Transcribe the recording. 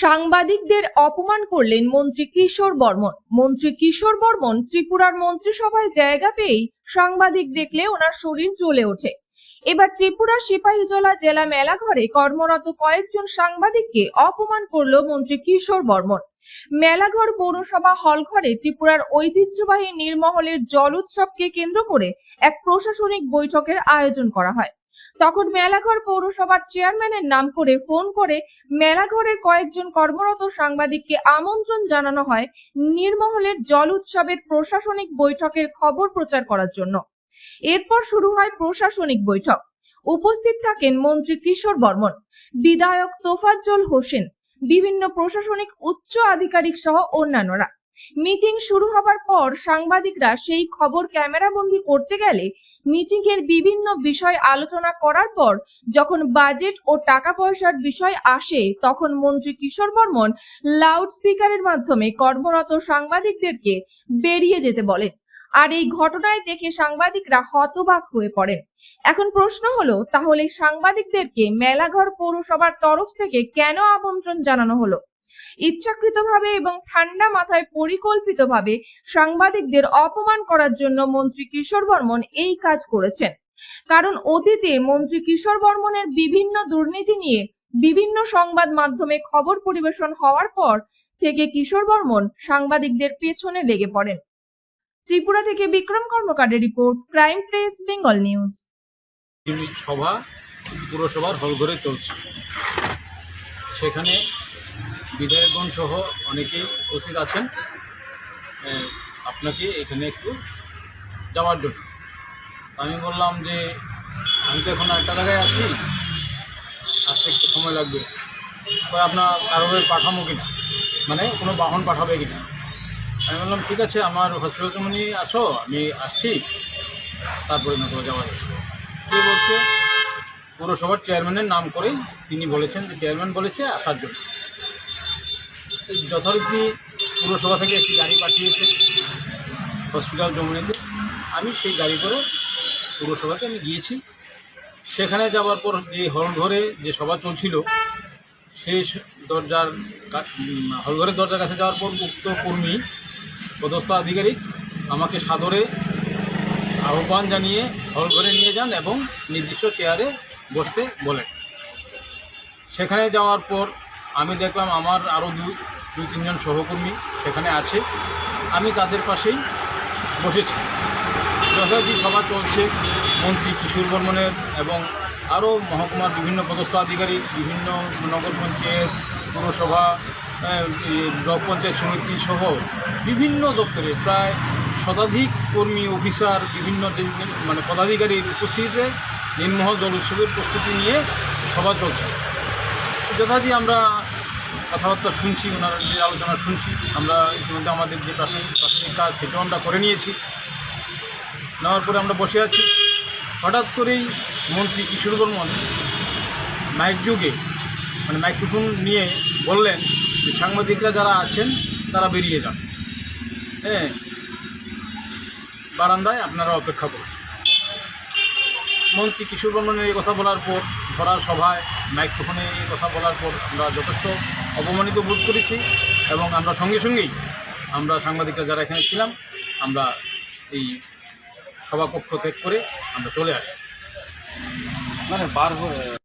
সাংবাদিকদের অপমান করলেন মন্ত্রী কিশোর বর্মন। মন্ত্রী কিশোর বর্মন ত্রিপুরার মন্ত্রিসভায় জায়গা পেয়েই সাংবাদিক দেখলে ওনার শরীর জ্বলে ওঠে। এবার ত্রিপুরার সিপাহীজলা জেলা মেলাঘরে কর্মরত কয়েকজন সাংবাদিককে অপমান করলো মন্ত্রী কিশোর বর্মন। মেলাঘর পৌরসভা হলঘরে ত্রিপুরার ঐতিহ্যবাহী নীরমহলের জল উৎসবকে কেন্দ্র করে এক প্রশাসনিক বৈঠকের আয়োজন করা হয়। তখন মেলাঘর পৌরসভার চেয়ারম্যানের নাম করে ফোন করে মেলাঘরের কয়েকজন কর্মরত সাংবাদিককে আমন্ত্রণ জানানো হয় নীরমহলের জল উৎসবের প্রশাসনিক বৈঠকের খবর প্রচার করার জন্য। এরপর শুরু হয় প্রশাসনিক বৈঠক। উপস্থিত থাকেন মন্ত্রী কিশোর বর্মন, বিধায়ক তোফাজ্জল হোসেন, বিভিন্ন প্রশাসনিক উচ্চ আধিকারিক সহ অন্যান্যরা। মিটিং শুরু হবার পর সাংবাদিকরা সেই খবর ক্যামেরাবন্দি করতে গেলে মিটিং এর বিভিন্ন বিষয় আলোচনা করার পর যখন বাজেট ও টাকা পয়সার বিষয় আসে তখন মন্ত্রী কিশোর বর্মন লাউড স্পিকারের মাধ্যমে কর্মরত সাংবাদিকদেরকে বেরিয়ে যেতে বলেন। আর এই ঘটনায় দেখে সাংবাদিকরা হতবাক হয়ে পড়েন। এখন প্রশ্ন হলো, তাহলে সাংবাদিকদেরকে মেলাঘর পৌরসভার তরফ থেকে কেন আমন্ত্রণ জানানো হলো? ইচ্ছাকৃতভাবে এবং ঠান্ডা মাথায় পরিকল্পিতভাবে সাংবাদিকদের অপমান করার জন্য মন্ত্রী কিশোর বর্মন এই কাজ করেছেন। কারণ অতীতে মন্ত্রী কিশোর বর্মনের বিভিন্ন দুর্নীতি নিয়ে বিভিন্ন সংবাদ মাধ্যমে খবর পরিবেশন হওয়ার পর থেকে কিশোর বর্মন সাংবাদিকদের পেছনে লেগে পড়েন। ত্রিপুরা থেকে বিক্রম কর্মকারের report, crime press, Bengal news. সভা পুরসভার হলঘরে চলছে, সেখানে বিধায়কগণ সহ অনেকেই উপস্থিত আছেন আপনাকে এখানে একটু যাওয়ার জন্য। আমি বললাম যে আমি তো এখন একটা জায়গায় আছি, আসতে একটু সময় লাগবে, তো আপনার কারোর পাঠাবো কিনা, মানে কোনো বাহন পাঠাবে কিনা। আমি বললাম ঠিক আছে, আমার হসপিটাল তুমি আসো, আমি আসছি, তারপরে না তো যাওয়া যাবে। কে বলছে? পৌরসভার চেয়ারম্যানের নাম করে তিনি বলেছেন যে চেয়ারম্যান বলেছে আসার জন্য। যথারীতি পুরসভা থেকে একটি গাড়ি পাঠিয়েছে হসপিটাল যমুনাতে। আমি সেই গাড়ি করে পুরসভাতে আমি গিয়েছি। সেখানে যাওয়ার পর যে হলঘরে যে সভা চলছিল সেই দরজার হলঘরের দরজার কাছে যাওয়ার পর উক্ত কর্মী পদস্থ আধিকারিক আমাকে সাদরে আহ্বান জানিয়ে হলঘরে নিয়ে যান এবং নির্দিষ্ট চেয়ারে বসতে বলেন। সেখানে যাওয়ার পর আমি দেখলাম আমার আরও দুই তিনজন সহকর্মী সেখানে আছে, আমি তাদের পাশেই বসেছি। যথাযথ সভা চলছে মন্ত্রী কিশোর বর্মনের এবং আরও মহকুমার বিভিন্ন পদস্থ আধিকারিক, বিভিন্ন নগর পঞ্চায়েত, পুরসভা, ব্লক পঞ্চায়েত সমিতি সহ বিভিন্ন দপ্তরে প্রায় শতাধিক কর্মী, অফিসার, বিভিন্ন মানে পদাধিকারীর উপস্থিতিতে নীরমহল জল উৎসবের প্রস্তুতি নিয়ে সভা চলছে। যথাযথ আমরা কথাবার্তা শুনছি, ওনার যে আলোচনা শুনছি। আমরা ইতিমধ্যে আমাদের যে প্রাথমিক কাজ সেটাও আমরা করে নিয়েছি। নেওয়ার পরে আমরা বসে আছি। হঠাৎ করেই মন্ত্রী কিশোর বর্মন মাইক যুগে মানে মাইক্রোফোন নিয়ে বললেন যে সাংবাদিকরা যারা আছেন তারা বেরিয়ে যান, বারান্দায় আপনারা অপেক্ষা করুন। মন্ত্রী কিশোর বর্মনের এই কথা বলার পর ভরা সভায় মাইক্রোফোনে এই কথা বলার পর আমরা যথেষ্ট অপমানিত বোধ করেছি এবং আমরা সঙ্গে সঙ্গেই আমরা সাংবাদিকরা যারা এখানে ছিলাম আমরা এই সভাকক্ষ ত্যাগ করে আমরা চলে আসি। মানে বার হয়ে